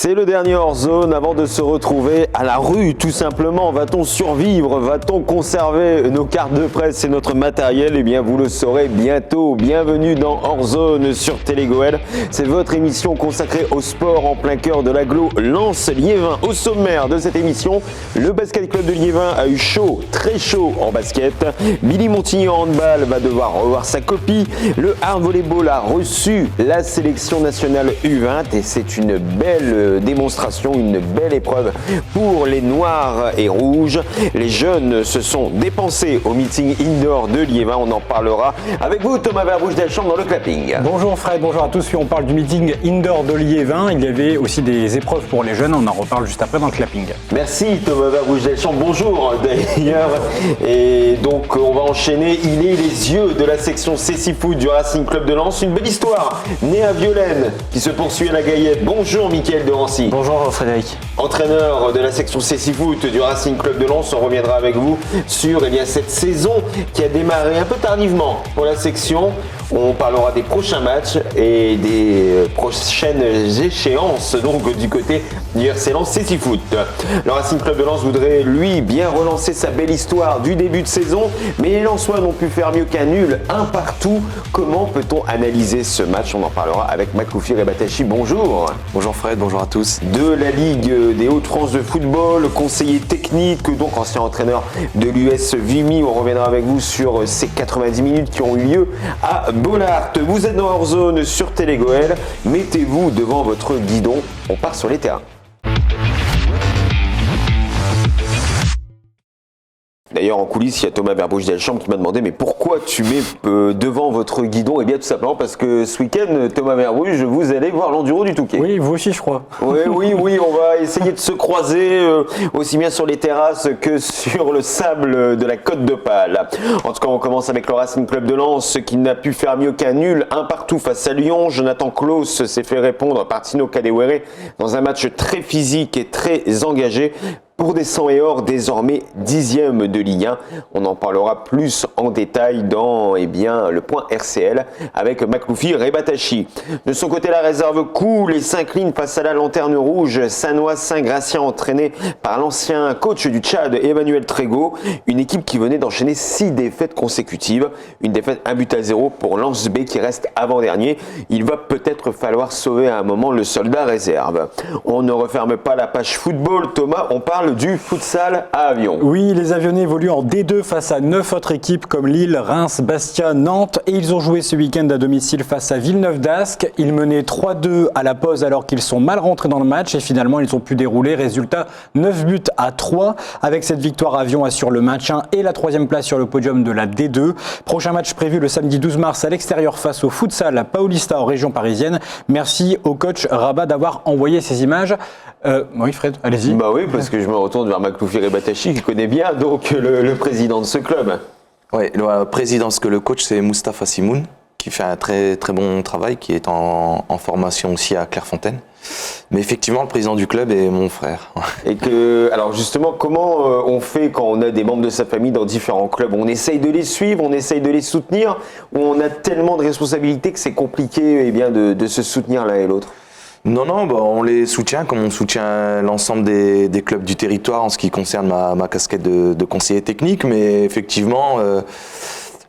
C'est le dernier hors-zone avant de se retrouver à la rue, tout simplement. Va-t-on survivre? Va-t-on conserver nos cartes de presse et notre matériel? Eh bien, vous le saurez bientôt. Bienvenue dans Hors-zone sur Télégoël. C'est votre émission consacrée au sport en plein cœur de l'agglo Lens-Liévin. Au sommaire de cette émission, le basket club de Liévin a eu chaud, très chaud en basket. Billy Montigny en handball va devoir revoir sa copie. Le hard volleyball a reçu la sélection nationale U20 et c'est une belle démonstration, une belle épreuve pour les Noirs et Rouges. Les jeunes se sont dépensés au meeting indoor de Liévin. On en parlera avec vous, Thomas Verbouche-Delchambre, dans le clapping. Bonjour Fred, bonjour à tous. On parle du meeting indoor de Liévin. Il y avait aussi des épreuves pour les jeunes. On en reparle juste après dans le clapping. Merci Thomas Verbouche-Delchambre. Bonjour d'ailleurs. Et donc on va enchaîner. Il est les yeux de la section C6 du Racing Club de Lens. Une belle histoire née à Violaine qui se poursuit à la Gaillette. Bonjour Mickaël de Rancy. Bonjour Frédéric. Entraîneur de la section C6 du Racing Club de Lens, on reviendra avec vous sur cette saison qui a démarré un peu tardivement pour la section. On parlera des prochains matchs et des prochaines échéances donc du côté du RC Lens C6 Foot. Le Racing Club de Lens voudrait lui bien relancer sa belle histoire du début de saison, mais les Lensois n'ont pu faire mieux qu'un nul, un partout. Comment peut-on analyser ce match? On en parlera avec Makloufi Rebatachi. Bonjour. Bonjour Fred, bonjour à tous. De la Ligue des Hauts-de-France de football, conseiller technique, donc ancien entraîneur de l'US Vimy. On reviendra avec vous sur ces 90 minutes qui ont eu lieu à Bollaert. Vous êtes dans Hors-zone sur Télégoël. Mettez-vous devant votre guidon. On part sur les terrains. D'ailleurs, en coulisses, il y a Thomas Verbouche-Delchambre qui m'a demandé mais pourquoi tu mets devant votre guidon? Eh bien, tout simplement parce que ce week-end, Thomas Verbouche, vous allez voir l'enduro du Touquet. Oui, vous aussi, je crois. Oui, on va essayer de se croiser aussi bien sur les terrasses que sur le sable de la Côte d'Opale. En tout cas, on commence avec le Racing Club de Lens qui n'a pu faire mieux qu'un nul, un partout face à Lyon. Jonathan Klaus s'est fait répondre par Tino Kadewere dans un match très physique et très engagé. Pour des 100 et or, désormais 10e de Ligue 1. On en parlera plus en détail dans le point RCL avec Makloufi Rebatachi. De son côté, la réserve coule et s'incline face à la Lanterne Rouge. Sanois-Saint-Gratien entraîné par l'ancien coach du Tchad, Emmanuel Trégo. Une équipe qui venait d'enchaîner 6 défaites consécutives. Une défaite 1-0 pour Lens B qui reste avant-dernier. Il va peut-être falloir sauver à un moment le soldat réserve. On ne referme pas la page football. Thomas, on parle du futsal à Avion. Oui, les Avionnais évoluent en D2 face à 9 autres équipes comme Lille, Reims, Bastia, Nantes et ils ont joué ce week-end à domicile face à Villeneuve d'Ascq. Ils menaient 3-2 à la pause alors qu'ils sont mal rentrés dans le match et finalement ils ont pu dérouler. Résultat 9-3. Avec cette victoire, Avion assure le maintien et la 3e place sur le podium de la D2. Prochain match prévu le samedi 12 mars à l'extérieur face au futsal à Paulista en région parisienne. Merci au coach Rabat d'avoir envoyé ces images. Oui Fred, allez-y. Bah oui, parce que je me retourne vers Makloufi Rebatachi qui connaît bien donc le président de ce club. Oui, le président, parce que le coach c'est Moustapha Simoun qui fait un très très bon travail, qui est en formation aussi à Clairefontaine. Mais effectivement, le président du club est mon frère. Et alors justement, comment on fait quand on a des membres de sa famille dans différents clubs? On essaye de les suivre, on essaye de les soutenir, ou on a tellement de responsabilités que c'est compliqué de se soutenir l'un et l'autre? Non, on les soutient comme on soutient l'ensemble des clubs du territoire en ce qui concerne ma casquette de conseiller technique, mais effectivement,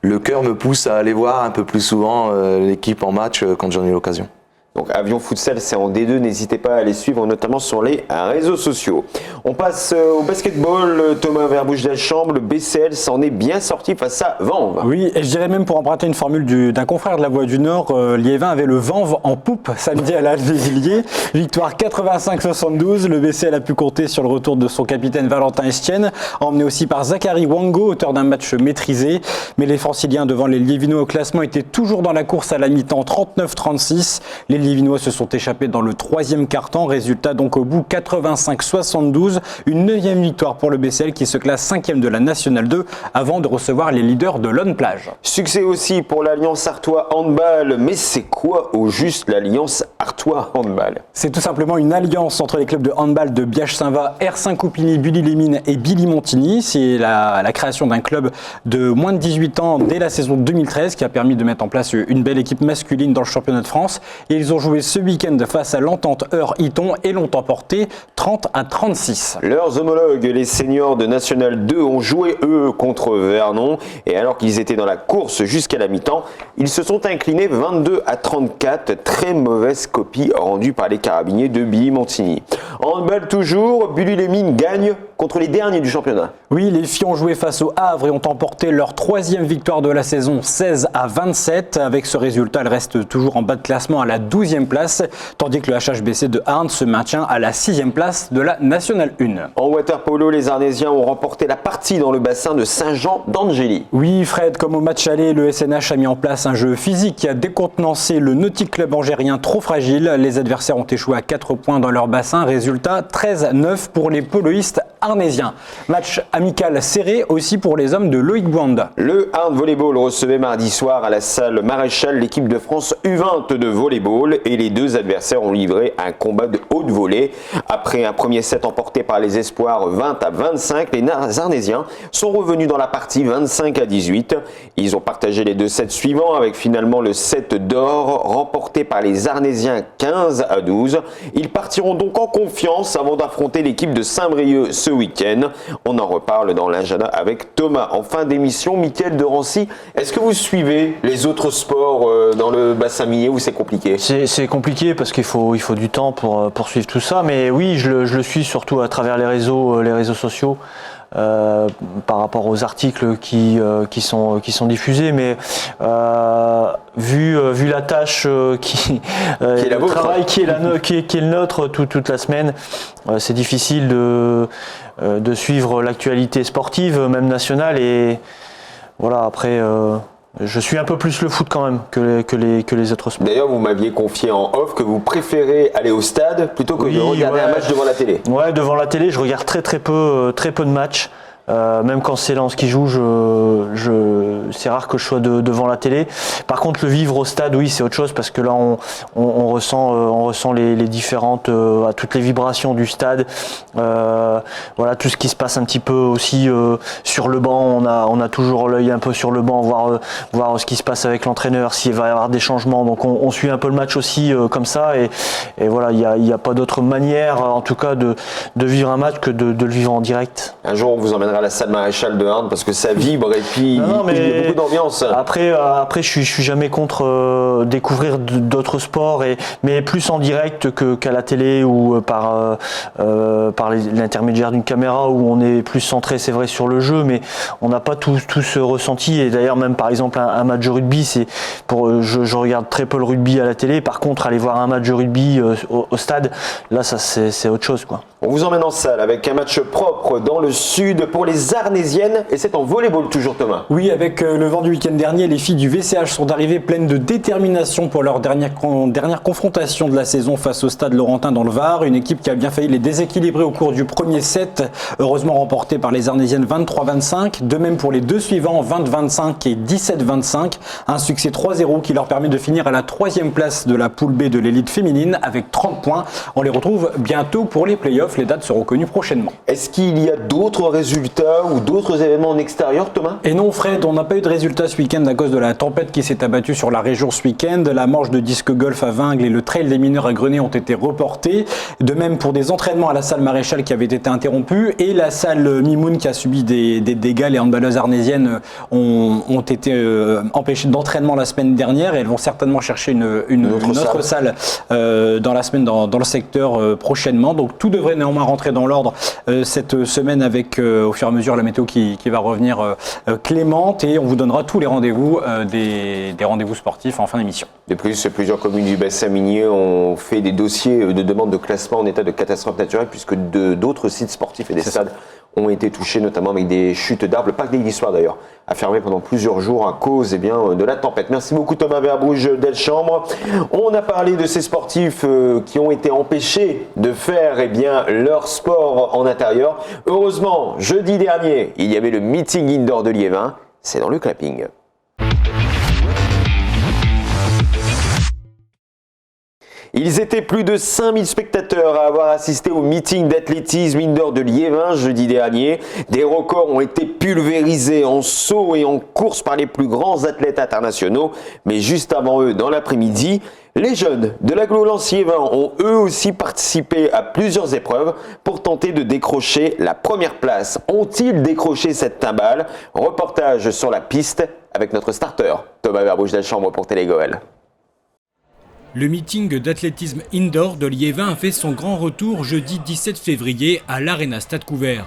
le cœur me pousse à aller voir un peu plus souvent l'équipe en match quand j'en ai l'occasion. Donc Avion Futsal, c'est en D2, n'hésitez pas à les suivre, notamment sur les réseaux sociaux. On passe au basketball, Thomas Verbouche-Delchambre, le BCL s'en est bien sorti face à Vanves. Oui, et je dirais même pour emprunter une formule d'un confrère de la Voix du Nord, Liévin avait le Vanves en poupe samedi à l'Alvévilliers. Victoire 85-72, le BCL a pu compter sur le retour de son capitaine Valentin Estienne, emmené aussi par Zachary Wango, auteur d'un match maîtrisé. Mais les Franciliens devant les Liévinois au classement étaient toujours dans la course à la mi-temps, 39-36. Les Liévinois se sont échappés dans le 3e quart-temps. Résultat donc au bout 85-72. Une 9e victoire pour le BCL qui se classe 5e de la Nationale 2 avant de recevoir les leaders de l'On Plage. Succès aussi pour l'Alliance Artois Handball. Mais c'est quoi au juste l'Alliance Artois Handball? C'est tout simplement une alliance entre les clubs de handball de Biache-Saint-Va, R5-Coupigny, Bully-les-Mines et Billy-Montigny. C'est la création d'un club de moins de 18 ans dès la saison 2013 qui a permis de mettre en place une belle équipe masculine dans le championnat de France. Et ils ont ont joué ce week-end face à l'Entente Eure-Iton et l'ont emporté 30-36. Leurs homologues, les seniors de National 2, ont joué eux contre Vernon et alors qu'ils étaient dans la course jusqu'à la mi-temps, ils se sont inclinés 22-34, très mauvaise copie rendue par les carabiniers de Billy-Montigny. En handball toujours, Bully-les-Mines gagne contre les derniers du championnat. Oui, les filles ont joué face au Havre et ont emporté leur 3e victoire de la saison, 16-27. Avec ce résultat, elles restent toujours en bas de classement à la 12e place, tandis que le HHBC de Arnes se maintient à la 6e place de la Nationale 1. En water-polo, les Arnésiens ont remporté la partie dans le bassin de Saint-Jean d'Angély. Oui, Fred, comme au match aller, le SNH a mis en place un jeu physique qui a décontenancé le Nautic Club angérien trop fragile. Les adversaires ont échoué à 4 points dans leur bassin. Résultat 13-9 pour les poloistes arnésiens. Match amical serré aussi pour les hommes de Loïc Bouanda. Le Hard Volleyball recevait mardi soir à la salle Maréchal l'équipe de France U20 de volleyball et les deux adversaires ont livré un combat de haute volée. Après un premier set emporté par les Espoirs 20-25, les Arnésiens sont revenus dans la partie 25-18. Ils ont partagé les deux sets suivants avec finalement le set d'or remporté par les Arnésiens 15-12. Ils partiront donc en confiance avant d'affronter l'équipe de Saint-Brieuc ce week-end. On en reparle dans l'agenda avec Thomas. En fin d'émission, Mickaël de Rancy, est-ce que vous suivez les autres sports dans le bassin minier ou c'est compliqué ? C'est compliqué parce qu'il faut du temps pour suivre tout ça, mais oui, je le suis surtout à travers les réseaux sociaux. Par rapport aux articles qui sont diffusés, mais vu la tâche est la le vôtre, travail qui est le nôtre toute la semaine, c'est difficile de suivre l'actualité sportive, même nationale, et voilà, après je suis un peu plus le foot quand même que les autres sports. D'ailleurs, vous m'aviez confié en off que vous préférez aller au stade plutôt que de regarder un match devant la télé. Ouais, devant la télé, je regarde très peu de matchs. Même quand c'est Lens qui joue, c'est rare que je sois devant la télé. Par contre, le vivre au stade, oui, c'est autre chose parce que là, on ressent les différentes, toutes les vibrations du stade. Voilà, tout ce qui se passe un petit peu aussi sur le banc. On a toujours l'œil un peu sur le banc, voir ce qui se passe avec l'entraîneur, s'il va y avoir des changements. Donc, on suit un peu le match aussi comme ça. Et voilà, il y a pas d'autre manière, en tout cas, de vivre un match que de le vivre en direct. Un jour, on vous emmènera à la salle Maréchal de Arnes parce que ça vibre et puis il y a beaucoup d'ambiance. Après, je suis jamais contre découvrir d'autres sports, mais plus en direct qu'à la télé ou par l'intermédiaire d'une caméra où on est plus centré, c'est vrai, sur le jeu, mais on n'a pas tout ce ressenti. Et d'ailleurs, même par exemple un match de rugby, je regarde très peu le rugby à la télé. Par contre, aller voir un match de rugby au stade, là, ça c'est autre chose, quoi. On vous emmène en salle avec un match propre dans le sud pour les Arnésiennes et c'est en volleyball toujours, Thomas. Oui, avec le vent du week-end dernier, les filles du VCH sont arrivées pleines de détermination pour leur dernière confrontation de la saison face au Stade Laurentin dans le Var. Une équipe qui a bien failli les déséquilibrer au cours du premier set, heureusement remporté par les Arnésiennes 23-25. De même pour les deux suivants, 20-25 et 17-25. Un succès 3-0 qui leur permet de finir à la 3e place de la poule B de l'élite féminine avec 30 points. On les retrouve bientôt pour les playoffs. Les dates seront connues prochainement. Est-ce qu'il y a d'autres résultats ou d'autres événements en extérieur, Thomas ? Et non, Fred, on n'a pas eu de résultats ce week-end à cause de la tempête qui s'est abattue sur la région ce week-end. La manche de disque golf à Vingles et le trail des mineurs à Grenay ont été reportés. De même pour des entraînements à la salle Maréchal qui avaient été interrompus et la salle Mimoun qui a subi des dégâts. Les handballeuses arnésiennes ont été empêchées d'entraînement la semaine dernière et elles vont certainement chercher une autre salle dans la semaine dans le secteur prochainement. Donc tout devrait néanmoins rentrer dans l'ordre cette semaine avec au fur et à mesure la météo qui va revenir clémente et on vous donnera tous les rendez-vous des rendez-vous sportifs en fin d'émission. De plus, plusieurs communes du bassin minier ont fait des dossiers de demande de classement en état de catastrophe naturelle puisque d'autres sites sportifs et des stades ont été touchés, notamment avec des chutes d'arbres. Le parc des Glissoires d'ailleurs a fermé pendant plusieurs jours à cause de la tempête. Merci beaucoup Thomas Verbrouge d'Elchambre. On a parlé de ces sportifs qui ont été empêchés de faire leur sport en intérieur. Heureusement, jeudi dernier, il y avait le meeting indoor de Liévin. C'est dans le clapping. Ils étaient plus de 5000 spectateurs à avoir assisté au meeting d'athlétisme indoor de Liévin jeudi dernier. Des records ont été pulvérisés en saut et en course par les plus grands athlètes internationaux. Mais juste avant eux, dans l'après-midi, Les jeunes de l'agglo Lens-Liévin ont eux aussi participé à plusieurs épreuves pour tenter de décrocher la première place. Ont-ils décroché cette timbale? Reportage sur la piste avec notre starter, Thomas Verbouche-Delchambre pour Télégoël. Le meeting d'athlétisme indoor de Liévin a fait son grand retour jeudi 17 février à l'Arena Stade Couvert.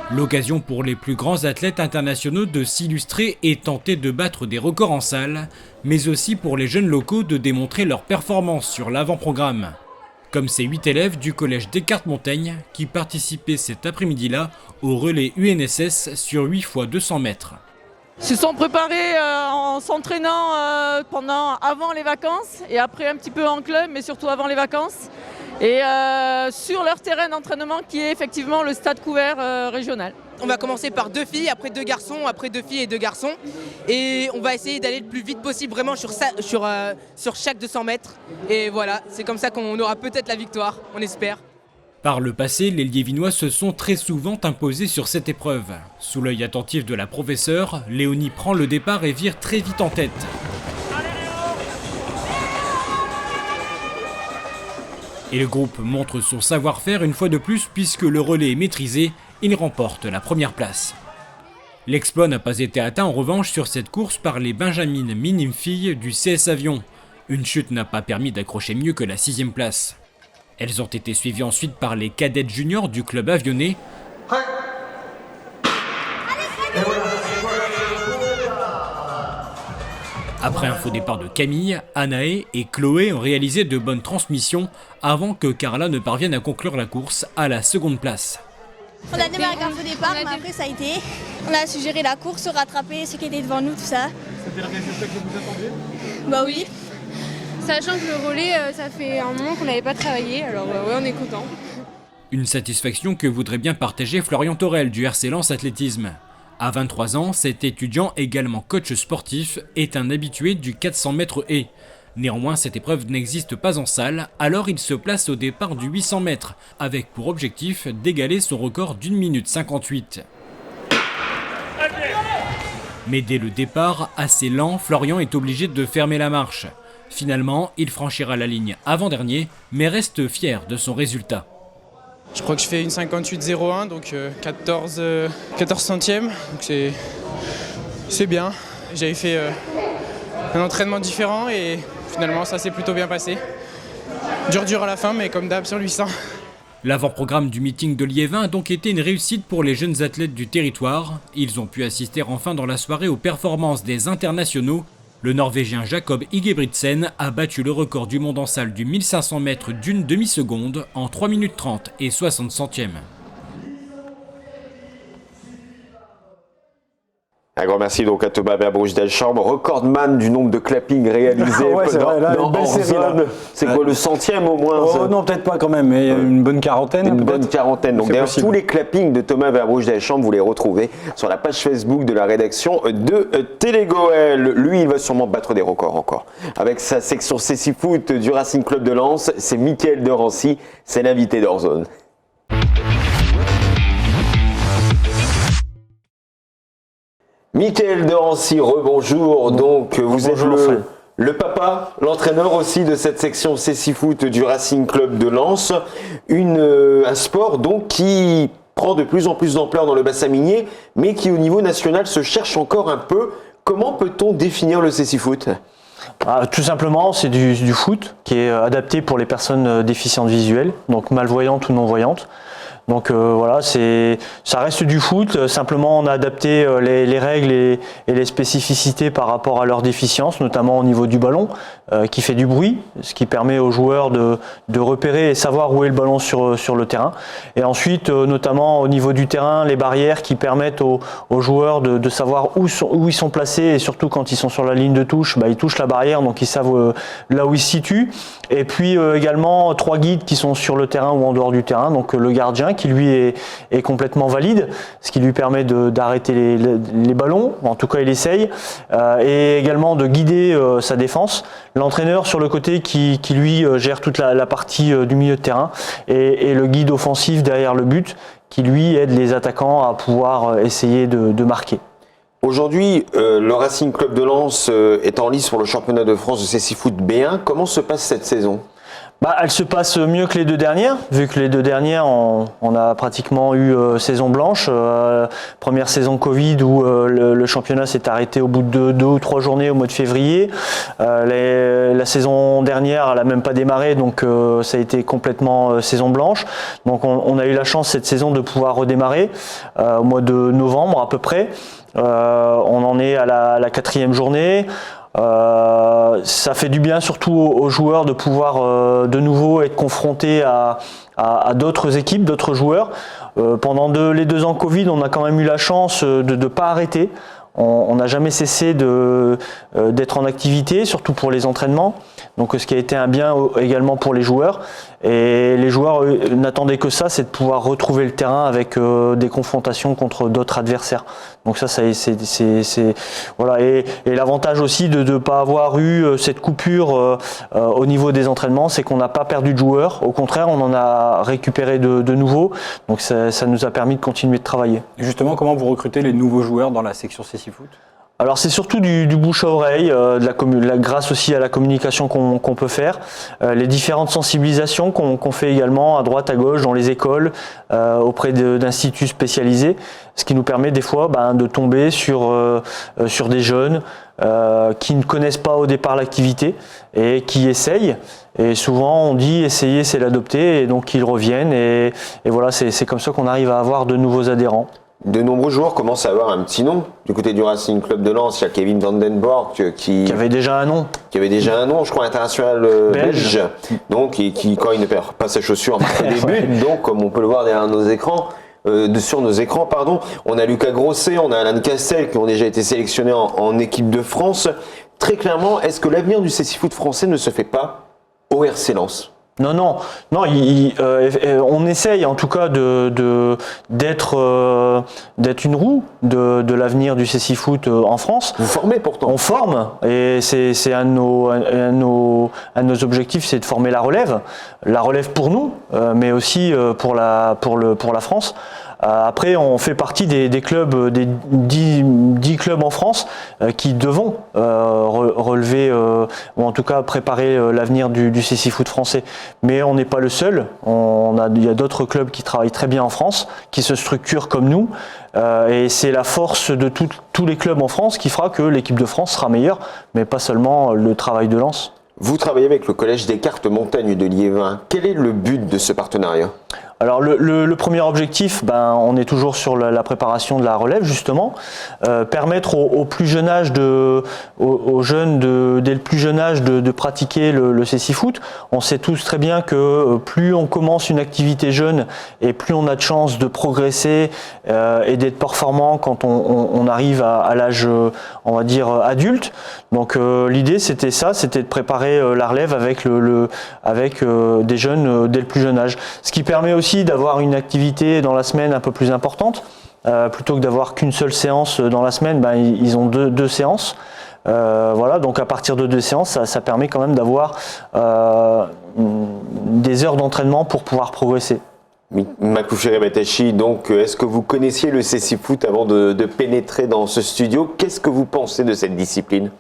L'occasion pour les plus grands athlètes internationaux de s'illustrer et tenter de battre des records en salle, mais aussi pour les jeunes locaux de démontrer leur performance sur l'avant-programme. Comme ces 8 élèves du collège Descartes-Montaigne qui participaient cet après-midi-là au relais UNSS sur 8 x 200 mètres. Ils se sont préparés en s'entraînant avant les vacances et après un petit peu en club, mais surtout avant les vacances. Et sur leur terrain d'entraînement qui est effectivement le stade couvert régional. On va commencer par 2 filles, après 2 garçons, après 2 filles et 2 garçons. Et on va essayer d'aller le plus vite possible vraiment sur chaque 200 mètres. Et voilà, c'est comme ça qu'on aura peut-être la victoire, on espère. Par le passé, les Liévinois se sont très souvent imposés sur cette épreuve. Sous l'œil attentif de la professeure, Léonie prend le départ et vire très vite en tête. Et le groupe montre son savoir-faire une fois de plus puisque le relais est maîtrisé, il remporte la première place. L'exploit n'a pas été atteint en revanche sur cette course par les Benjamines minimes filles du CS Avion. Une chute n'a pas permis d'accrocher mieux que la 6e place. Elles ont été suivies ensuite par les cadettes juniors du club avionnais. Après un faux départ de Camille, Anaé et Chloé ont réalisé de bonnes transmissions avant que Carla ne parvienne à conclure la course à la seconde place. On a démarré avec un faux départ, mais après ça a été. On a su gérer la course, rattraper ceux qui étaient devant nous, tout ça. C'était le résultat que vous attendiez? Bah oui. Sachant que le relais, ça fait un moment qu'on n'avait pas travaillé, alors ouais, on est content. Une satisfaction que voudrait bien partager Florian Torel du RC Lens Athlétisme. À 23 ans, cet étudiant, également coach sportif, est un habitué du 400 mètres haies. Néanmoins, cette épreuve n'existe pas en salle, alors il se place au départ du 800 mètres, avec pour objectif d'égaler son record d'1 minute 58. Mais dès le départ, assez lent, Florian est obligé de fermer la marche. Finalement, il franchira la ligne avant-dernier, mais reste fier de son résultat. Je crois que je fais une 58,01, donc 14 centièmes, donc c'est bien. J'avais fait un entraînement différent et finalement ça s'est plutôt bien passé. Dur à la fin, mais comme d'hab sur 800. L'avant-programme du meeting de Liévin a donc été une réussite pour les jeunes athlètes du territoire. Ils ont pu assister enfin dans la soirée aux performances des internationaux. Le Norvégien Jacob Ingebrigtsen a battu le record du monde en salle du 1500 mètres d'une demi-seconde en 3 minutes 30 et 60 centièmes. Un grand merci donc à Thomas Verbouche-Delchambre, recordman du nombre de clappings réalisés dans hors zone. C'est quoi, le 100e au moins? Oh non, peut-être pas quand même, mais une bonne quarantaine. Une bonne quarantaine. Donc d'ailleurs, tous les clappings de Thomas Verbouche-Delchambre, vous les retrouvez sur la page Facebook de la rédaction de Télégoël. Lui, il va sûrement battre des records encore. Avec sa section CC Foot du Racing Club de Lens, c'est Mickaël de Rancy, c'est l'invité d'Hors-Zone. Mickaël de Rancy, rebonjour. Donc, vous êtes le papa, l'entraîneur aussi de cette section CC Foot du Racing Club de Lens. Un sport donc qui prend de plus en plus d'ampleur dans le bassin minier, mais qui au niveau national se cherche encore un peu. Comment peut-on définir le CC Foot ? Tout simplement, c'est du foot qui est adapté pour les personnes déficientes visuelles, donc malvoyantes ou non-voyantes. Donc voilà, ça reste du foot, simplement on a adapté les règles et les spécificités par rapport à leur déficience, notamment au niveau du ballon, qui fait du bruit, ce qui permet aux joueurs de repérer et savoir où est le ballon sur le terrain. Et ensuite, notamment au niveau du terrain, les barrières qui permettent aux joueurs de savoir où ils sont placés, et surtout quand ils sont sur la ligne de touche, ils touchent la barrière, donc ils savent là où ils se situent. Et puis également 3 guides qui sont sur le terrain ou en dehors du terrain, donc le gardien qui lui est complètement valide, ce qui lui permet d'arrêter les ballons, en tout cas il essaye, et également de guider sa défense. L'entraîneur sur le côté qui lui gère toute la partie du milieu de terrain, et le guide offensif derrière le but qui lui aide les attaquants à pouvoir essayer de marquer. Aujourd'hui, le Racing Club de Lens est en lice pour le championnat de France de Cécifoot B1. Comment se passe cette saison ? Elle se passe mieux que les 2 dernières, vu que les 2 dernières, on a pratiquement eu saison blanche. Première saison Covid où le championnat s'est arrêté au bout de 2 ou 3 journées au mois de février. La saison dernière, elle n'a même pas démarré, donc ça a été complètement saison blanche. Donc on a eu la chance cette saison de pouvoir redémarrer au mois de novembre à peu près. On en est à la 4e journée. Ça fait du bien surtout aux joueurs de pouvoir de nouveau être confrontés à d'autres équipes, d'autres joueurs. Pendant les 2 ans Covid, on a quand même eu la chance de ne pas arrêter. On n'a jamais cessé d'être en activité, surtout pour les entraînements. Donc ce qui a été un bien également pour les joueurs. Et les joueurs n'attendaient que ça, c'est de pouvoir retrouver le terrain avec des confrontations contre d'autres adversaires. Donc ça c'est voilà. Et l'avantage aussi de ne pas avoir eu cette coupure au niveau des entraînements, c'est qu'on n'a pas perdu de joueurs. Au contraire, on en a récupéré de nouveaux. Donc ça nous a permis de continuer de travailler. Et justement, comment vous recrutez les nouveaux joueurs dans la section Cécifoot ? Alors c'est surtout du bouche à oreille, grâce aussi à la communication qu'on peut faire, les différentes sensibilisations qu'on fait également à droite, à gauche, dans les écoles, auprès d'instituts spécialisés, ce qui nous permet des fois de tomber sur des jeunes qui ne connaissent pas au départ l'activité et qui essayent. Et souvent on dit essayer c'est l'adopter, et donc ils reviennent et voilà, c'est comme ça qu'on arrive à avoir de nouveaux adhérents. De nombreux joueurs commencent à avoir un petit nom. Du côté du Racing Club de Lens, il y a Kevin Van Den Bork qui avait déjà un nom. Je crois, international belge. Donc, qui, quand il ne perd pas ses chaussures, marque des buts. Donc, comme on peut le voir derrière nos écrans, sur nos écrans, on a Lucas Grosset, on a Alain Castel qui ont déjà été sélectionnés en équipe de France. Très clairement, est-ce que l'avenir du Cécifoot français ne se fait pas au RC Lens ? Non, on essaye en tout cas d'être une roue de l'avenir du Cécifoot en France. Vous formez pourtant. On forme, et c'est un de nos objectifs, c'est de former la relève pour nous, mais aussi pour la France. Après, on fait partie des clubs, des 10 clubs en France qui devons relever, ou en tout cas préparer l'avenir du Cécifoot français. Mais on n'est pas le seul. Il y a d'autres clubs qui travaillent très bien en France, qui se structurent comme nous. Et c'est la force de tous les clubs en France qui fera que l'équipe de France sera meilleure, mais pas seulement le travail de Lens. Vous travaillez avec le Collège des Cartes Montagne de Liévin. Quel est le but de ce partenariat ? Alors le premier objectif, on est toujours sur la préparation de la relève justement, permettre au plus jeune âge aux jeunes dès le plus jeune âge de pratiquer le Cécifoot. On sait tous très bien que plus on commence une activité jeune et plus on a de chances de progresser et d'être performant quand on arrive à l'âge, on va dire, adulte. Donc l'idée c'était de préparer la relève avec des jeunes dès le plus jeune âge, ce qui permet aussi d'avoir une activité dans la semaine un peu plus importante, plutôt que d'avoir qu'une seule séance dans la semaine. Ils ont deux séances. Voilà, donc à partir de 2 séances, ça permet quand même d'avoir des heures d'entraînement pour pouvoir progresser. Makouchere Batachi, donc est-ce que vous connaissiez le Cécifoot avant de pénétrer dans ce studio ? Qu'est-ce que vous pensez de cette discipline ?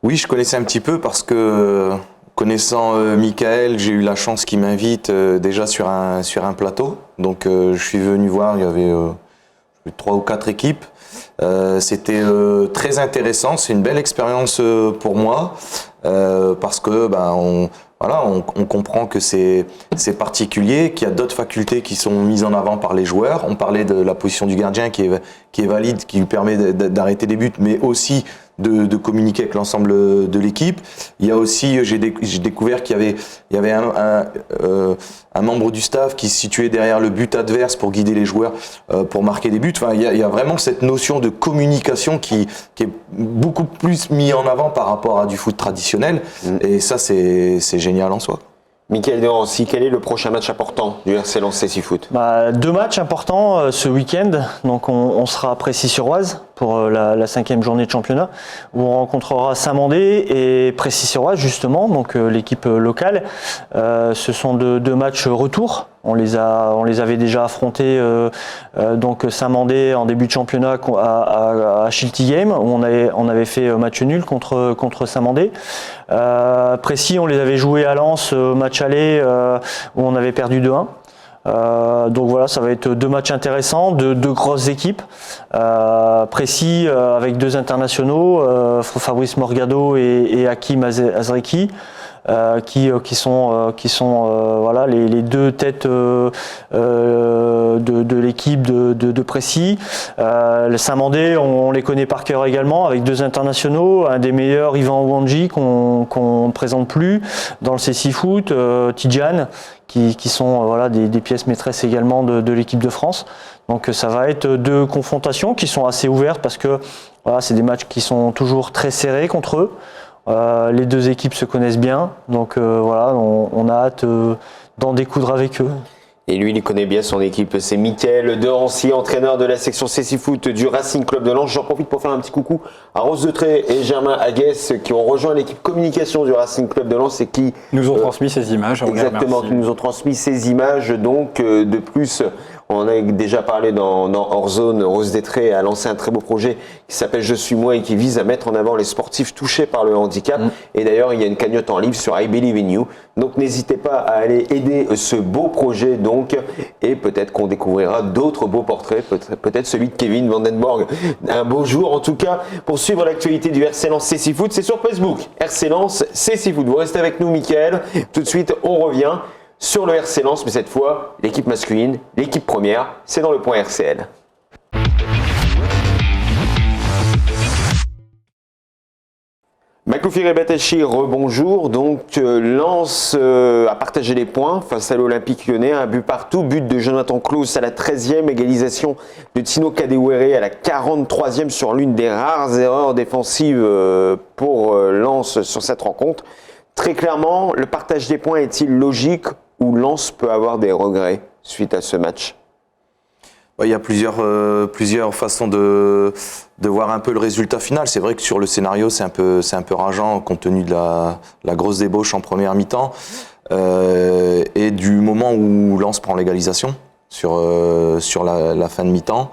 Oui, je connaissais un petit peu parce que connaissant Michael, j'ai eu la chance qu'il m'invite déjà sur un plateau. Donc je suis venu voir, il y avait 3 ou 4 équipes. C'était très intéressant, c'est une belle expérience pour moi parce que on comprend que c'est particulier, qu'il y a d'autres facultés qui sont mises en avant par les joueurs. On parlait de la position du gardien qui est valide, qui lui permet d'arrêter des buts, mais aussi de communiquer avec l'ensemble de l'équipe. Il y a aussi, j'ai découvert qu'il y avait un membre du staff qui se situait derrière le but adverse pour guider les joueurs pour marquer des buts. Enfin, il y a vraiment cette notion de communication qui est beaucoup plus mise en avant par rapport à du foot traditionnel. Et ça, c'est génial en soi. Michael Derancy, quel est le prochain match important du RC Lens Cécifoot ? 2 matchs importants ce week-end. Donc on sera à Précy-sur-Oise pour la 5e journée de championnat, où on rencontrera Saint-Mandé et Précy-sur-Oise justement, donc l'équipe locale. Ce sont deux matchs retour. On les avait déjà affrontés, donc Saint-Mandé en début de championnat à Schiltigheim, où on avait fait match nul contre Saint-Mandé. Précy, on les avait joués à Lens, match aller, où on avait perdu 2-1. Donc voilà, ça va être 2 matchs intéressants, deux grosses équipes. Précis avec 2 internationaux, Fabrice Morgado et Hakim Azreki, qui sont voilà les 2 têtes de l'équipe de Précis. Les Saint-Mandé, on les connaît par cœur également, avec 2 internationaux, un des meilleurs, Ivan Ouandji, qu'on ne présente plus dans le CC Foot, Tidjane, qui sont voilà, des pièces maîtresses également de l'équipe de France. Donc ça va être 2 confrontations qui sont assez ouvertes parce que voilà, c'est des matchs qui sont toujours très serrés contre eux. Les 2 équipes se connaissent bien, donc voilà, on a hâte d'en découdre avec eux. Et lui, il connaît bien son équipe. C'est Mickaël Derancy, entraîneur de la section CC Foot du Racing Club de Lens. J'en profite pour faire un petit coucou à Rose de Tray et Germain Aguès qui ont rejoint l'équipe communication du Racing Club de Lens et qui nous ont transmis ces images. Exactement, qui nous ont transmis ces images. Donc, de plus, on en a déjà parlé dans Hors Zone. Rose Détré a lancé un très beau projet qui s'appelle Je suis moi et qui vise à mettre en avant les sportifs touchés par le handicap. Et d'ailleurs, il y a une cagnotte en livre sur I Believe in You. Donc, n'hésitez pas à aller aider ce beau projet. Donc, et peut-être qu'on découvrira d'autres beaux portraits, peut-être celui de Kevin Vandenborg. Un beau jour, en tout cas, pour suivre l'actualité du RC Lens CC Foot, c'est sur Facebook. RC Lens CC Foot. Vous restez avec nous, Mickaël. Tout de suite, on revient sur le RC Lens, mais cette fois, l'équipe masculine, l'équipe première, c'est dans le point RCL. Makloufir et Batachi, rebonjour. Donc Lens a partagé les points face à l'Olympique Lyonnais, un but partout, but de Jonathan Klaus à la 13e, égalisation de Tino Kadewere à la 43e sur l'une des rares erreurs défensives pour Lens sur cette rencontre. Très clairement, le partage des points est-il logique ou Lens peut avoir des regrets suite à ce match? Il y a plusieurs façons de voir un peu le résultat final. C'est vrai que sur le scénario, c'est un peu rageant compte tenu de la grosse débauche en première mi-temps et du moment où Lens prend l'égalisation sur la fin de mi-temps,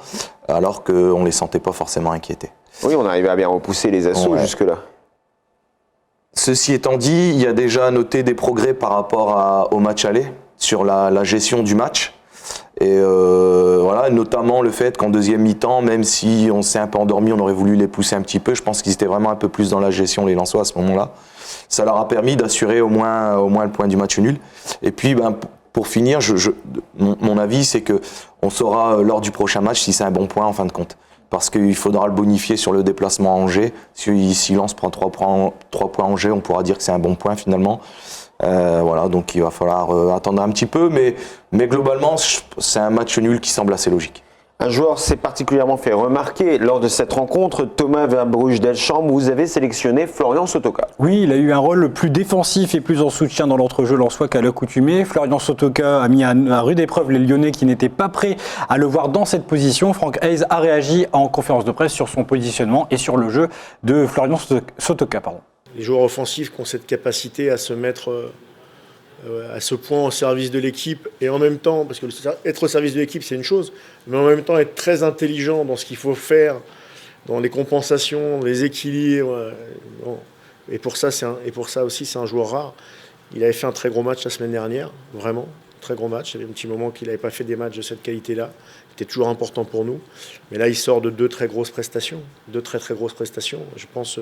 alors qu'on ne les sentait pas forcément inquiétés. Oui, on arrivait à bien repousser les assauts jusque-là. Ceci étant dit, il y a déjà à noter des progrès par rapport au match aller sur la gestion du match. Et voilà, notamment le fait qu'en deuxième mi-temps, même si on s'est un peu endormi, on aurait voulu les pousser un petit peu. Je pense qu'ils étaient vraiment un peu plus dans la gestion, les Lensois, à ce moment-là. Ça leur a permis d'assurer au moins le point du match nul. Et puis, pour finir, mon avis, c'est qu'on saura lors du prochain match si c'est un bon point en fin de compte. Parce qu'il faudra le bonifier sur le déplacement à Angers. Si Lens prend 3 points à Angers, on pourra dire que c'est un bon point finalement. Voilà, donc il va falloir attendre un petit peu, mais globalement, c'est un match nul qui semble assez logique. Un joueur s'est particulièrement fait remarquer lors de cette rencontre, Thomas Verbruch-Delchambre. Vous avez sélectionné Florian Sotoka. Oui, il a eu un rôle plus défensif et plus en soutien dans l'entrejeu lensois qu'à l'accoutumée. Florian Sotoka a mis à rude épreuve les Lyonnais qui n'étaient pas prêts à le voir dans cette position. Franck Hayes a réagi en conférence de presse sur son positionnement et sur le jeu de Florian Sotoka. Les joueurs offensifs qui ont cette capacité à se mettre à ce point au service de l'équipe et en même temps, parce que être au service de l'équipe c'est une chose, mais en même temps être très intelligent dans ce qu'il faut faire, dans les compensations, les équilibres. Et pour ça aussi c'est un joueur rare. Il avait fait un très gros match la semaine dernière, vraiment, très gros match. Il y avait un petit moment qu'il n'avait pas fait des matchs de cette qualité-là. C'était toujours important pour nous. Mais là il sort de 2 très grosses prestations, 2 très très grosses prestations. Je pense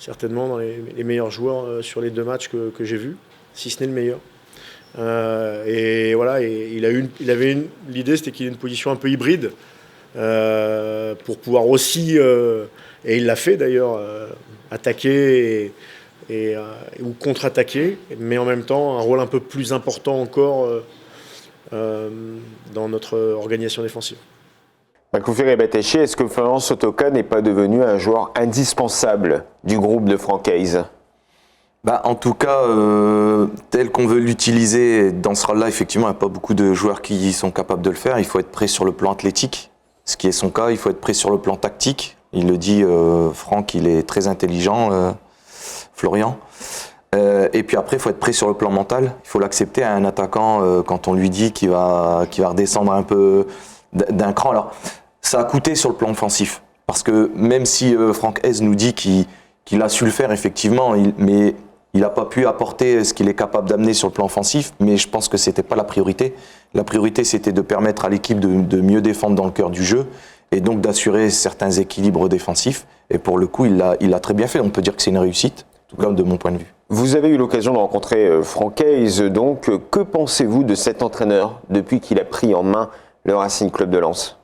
certainement dans les meilleurs joueurs sur les 2 matchs que j'ai vus, si ce n'est le meilleur. Et voilà, et l'idée c'était qu'il ait une position un peu hybride pour pouvoir aussi, et il l'a fait d'ailleurs, attaquer ou contre-attaquer, mais en même temps un rôle un peu plus important encore dans notre organisation défensive. Makloufir et Batachi, est-ce que Florian Sotoka n'est pas devenu un joueur indispensable du groupe de Franck Hayes? En tout cas, tel qu'on veut l'utiliser dans ce rôle-là, effectivement, il n'y a pas beaucoup de joueurs qui sont capables de le faire. Il faut être prêt sur le plan athlétique, ce qui est son cas. Il faut être prêt sur le plan tactique. Il le dit, Franck, il est très intelligent, Florian. Et puis après, il faut être prêt sur le plan mental. Il faut l'accepter à un attaquant quand on lui dit qu'il va redescendre un peu d'un cran. Alors, ça a coûté sur le plan offensif. Parce que même si Franck Hez nous dit qu'il a su le faire, effectivement, mais il n'a pas pu apporter ce qu'il est capable d'amener sur le plan offensif. Mais je pense que ce n'était pas la priorité. La priorité, c'était de permettre à l'équipe de mieux défendre dans le cœur du jeu et donc d'assurer certains équilibres défensifs. Et pour le coup, il l'a très bien fait. On peut dire que c'est une réussite, en tout cas de mon point de vue. Vous avez eu l'occasion de rencontrer Franck Hez, donc que pensez-vous de cet entraîneur depuis qu'il a pris en main le Racing Club de Lens?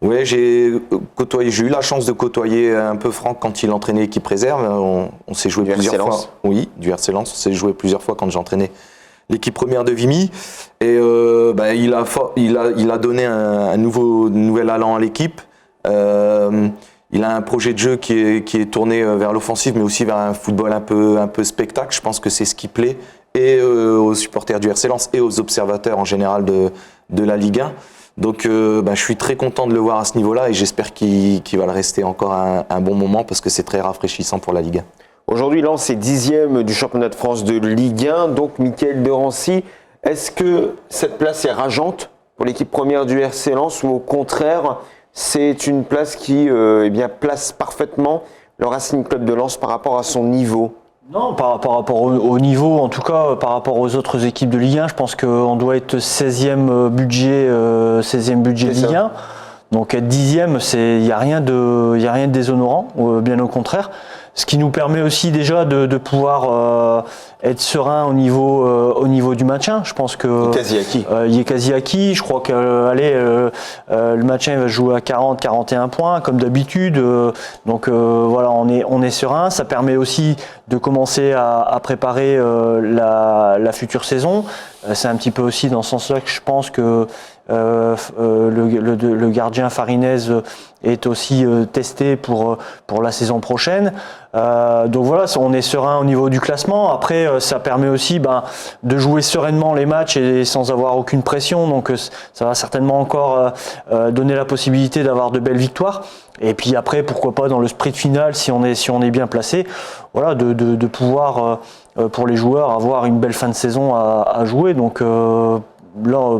Oui, j'ai eu la chance de côtoyer un peu Franck quand il entraînait l'équipe réserve. On s'est joué plusieurs fois. Oui, du RC Lens. On s'est joué plusieurs fois quand j'entraînais l'équipe première de Vimy. Et il a donné un nouvel allant à l'équipe. Il a un projet de jeu qui est tourné vers l'offensive, mais aussi vers un football un peu spectacle. Je pense que c'est ce qui plaît et aux supporters du RC Lens et aux observateurs en général de la Ligue 1. Donc je suis très content de le voir à ce niveau-là et j'espère qu'il va le rester encore un bon moment parce que c'est très rafraîchissant pour la Ligue 1. Aujourd'hui, Lens est 10e du championnat de France de Ligue 1. Donc, Mickaël de Rancy, est-ce que cette place est rageante pour l'équipe première du RC Lens ou au contraire, c'est une place qui place parfaitement le Racing Club de Lens par rapport à son niveau? Non, par rapport au niveau, en tout cas par rapport aux autres équipes de Ligue 1, je pense qu'on doit être 16e budget Ligue 1. Donc être 10e, il n'y a rien de déshonorant, bien au contraire. Ce qui nous permet aussi déjà de pouvoir être serein au niveau du maintien. Je pense que il est quasi acquis. Je crois que le maintien va jouer à 40-41 points comme d'habitude. Donc voilà, on est serein. Ça permet aussi de commencer à préparer la future saison. C'est un petit peu aussi dans ce sens-là que je pense que le gardien Farinez est aussi testé pour la saison prochaine. Donc voilà, on est serein au niveau du classement. Après, ça permet aussi de jouer sereinement les matchs et sans avoir aucune pression. Donc ça va certainement encore donner la possibilité d'avoir de belles victoires. Et puis après, pourquoi pas dans le sprint final, si on est bien placé, voilà, de pouvoir pour les joueurs avoir une belle fin de saison à jouer. Donc là,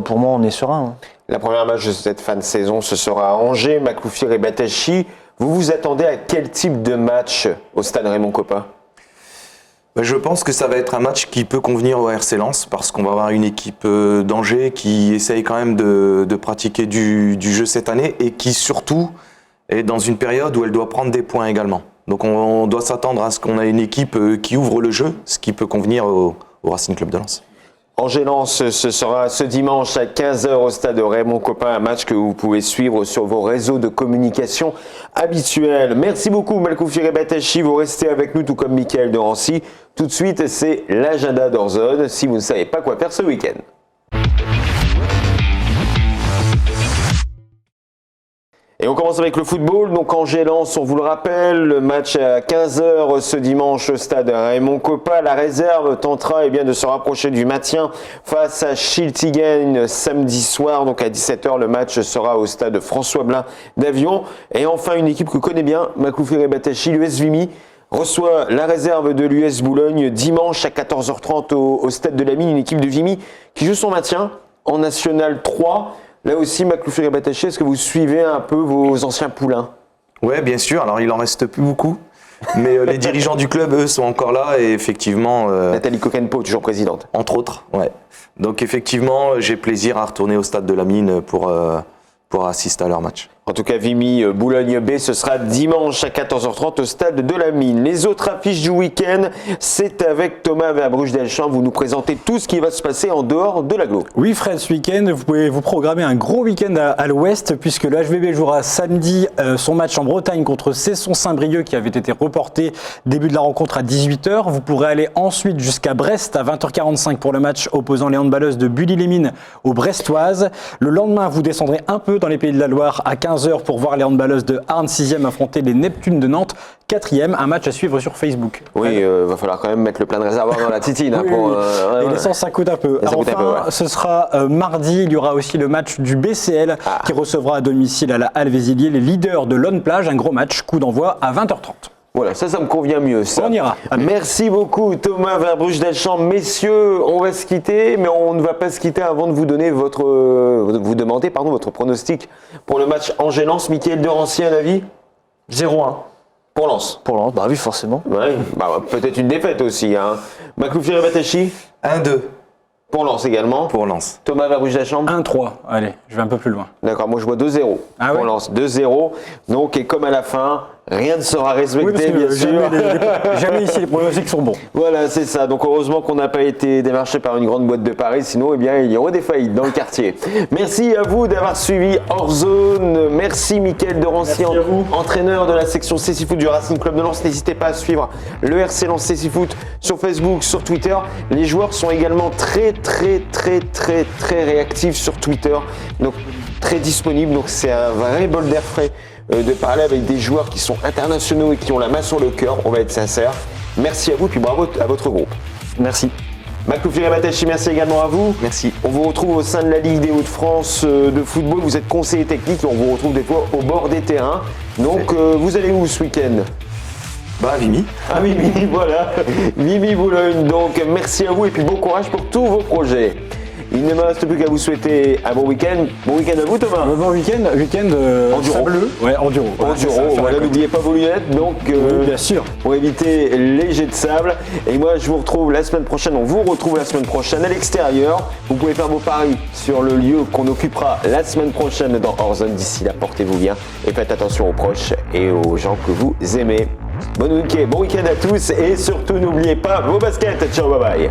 pour moi, on est serein. La première match de cette fin de saison, ce sera à Angers, Makloufir et Batachi. Vous vous attendez à quel type de match au stade Raymond Kopa? Je pense que ça va être un match qui peut convenir au RC Lens parce qu'on va avoir une équipe d'Angers qui essaye quand même de pratiquer du jeu cette année et qui surtout est dans une période où elle doit prendre des points également. Donc on doit s'attendre à ce qu'on ait une équipe qui ouvre le jeu, ce qui peut convenir au Racing Club de Lens. Angers-Lens, ce sera ce dimanche à 15h au stade Raymond Kopa, un match que vous pouvez suivre sur vos réseaux de communication habituels. Merci beaucoup Malkoufir et Batachi, vous restez avec nous tout comme Mickaël de Rancy. Tout de suite, c'est l'agenda d'Orzone, si vous ne savez pas quoi faire ce week-end. Et on commence avec le football, donc Angers-Lens, on vous le rappelle, le match à 15h ce dimanche au stade Raymond Kopa. La réserve tentera de se rapprocher du maintien face à Schiltigheim samedi soir, donc à 17h le match sera au stade François Blin d'Avion. Et enfin une équipe que connaît bien, Makloufir et Batachi, l'US Vimy, reçoit la réserve de l'US Boulogne dimanche à 14h30 au stade de la Mine, une équipe de Vimy qui joue son maintien en National 3. Là aussi, Makloufir et Batachi, est-ce que vous suivez un peu vos anciens poulains? Oui, bien sûr. Alors, il en reste plus beaucoup. Mais les dirigeants du club, eux, sont encore là. Et effectivement... Nathalie Kokenpo, toujours présidente. Entre autres, ouais. Donc, effectivement, j'ai plaisir à retourner au stade de la Mine pour assister à leur match. En tout cas, Vimy Boulogne B, ce sera dimanche à 14h30 au stade de la Mine. Les autres affiches du week-end, c'est avec Thomas Verbruch-Delchamp. Vous nous présentez tout ce qui va se passer en dehors de l'agglo. Oui, Fred, ce week-end, vous pouvez vous programmer un gros week-end à l'ouest, puisque le HVB jouera samedi son match en Bretagne contre Cesson-Saint-Brieuc, qui avait été reporté début de la rencontre à 18h. Vous pourrez aller ensuite jusqu'à Brest à 20h45 pour le match opposant les handballeuses de Bully-les-Mines aux Brestoises. Le lendemain, vous descendrez un peu dans les Pays de la Loire à 15h 15h pour voir les handballeuses de Arnes 6e affronter les Neptunes de Nantes 4e. Un match à suivre sur Facebook. Oui, va falloir quand même mettre le plein de réservoir dans la titine. Hein, Oui, pour, oui. Et l'essence, ça coûte un peu. Ça coûte un peu, ouais. Ce sera mardi. Il y aura aussi le match du BCL qui recevra à domicile à la Halle Vézilier les leaders de Lonne Plage. Un gros match, coup d'envoi à 20h30. Voilà, ça me convient mieux. Ça. On ira. Merci beaucoup Thomas Verbruch-Deschamps. Messieurs, on va se quitter, mais on ne va pas se quitter avant de vous donner vous demander votre pronostic pour le match Angers-Lens. Mickaël de Rancy, un avis 0-1. Pour Lens. Pour Lens, bah oui, forcément. Ouais, peut-être une défaite aussi. Hein. Makloufir Batachi 1-2 pour Lens également. pour Lens. Thomas Verbruch-Deschamps 1-3. Allez, je vais un peu plus loin. D'accord, moi je vois 2-0 Ah pour ouais Lens. 2-0. Donc, et comme à la fin, rien ne sera respecté, bien sûr. Jamais ici, les pronostics sont bons. Voilà, c'est ça. Donc heureusement qu'on n'a pas été démarché par une grande boîte de Paris, sinon il y aurait des faillites dans le quartier. Merci à vous d'avoir suivi Hors Zone. Merci Mickaël de Rancy, entraîneur de la section CC Foot du Racing Club de Lens. N'hésitez pas à suivre le RC Lens CC Foot sur Facebook, sur Twitter. Les joueurs sont également très réactifs sur Twitter, donc très disponibles. Donc c'est un vrai bol d'air frais de parler avec des joueurs qui sont internationaux et qui ont la main sur le cœur, on va être sincère. Merci à vous et puis bravo à votre groupe. Merci. Makloufir Batachi, merci également à vous. Merci. On vous retrouve au sein de la Ligue des Hauts-de-France de football. Vous êtes conseiller technique et on vous retrouve des fois au bord des terrains. Donc vous allez où ce week-end ? Bah, Vimy. Ah Vimy, voilà. Vimy Boulogne. Donc merci à vous et puis bon courage pour tous vos projets. Il ne me reste plus qu'à vous souhaiter un bon week-end. Bon week-end à vous Thomas. Bon week-end enduro. sableux. Ouais, enduro. Voilà, n'oubliez pas vos lunettes. Donc, oui, bien sûr. Pour éviter les jets de sable. Et moi, je vous retrouve la semaine prochaine. On vous retrouve la semaine prochaine à l'extérieur. Vous pouvez faire vos paris sur le lieu qu'on occupera la semaine prochaine dans Hors Zone. D'ici là, portez-vous bien et faites attention aux proches et aux gens que vous aimez. Bon week-end à tous et surtout n'oubliez pas vos baskets. Ciao, bye bye.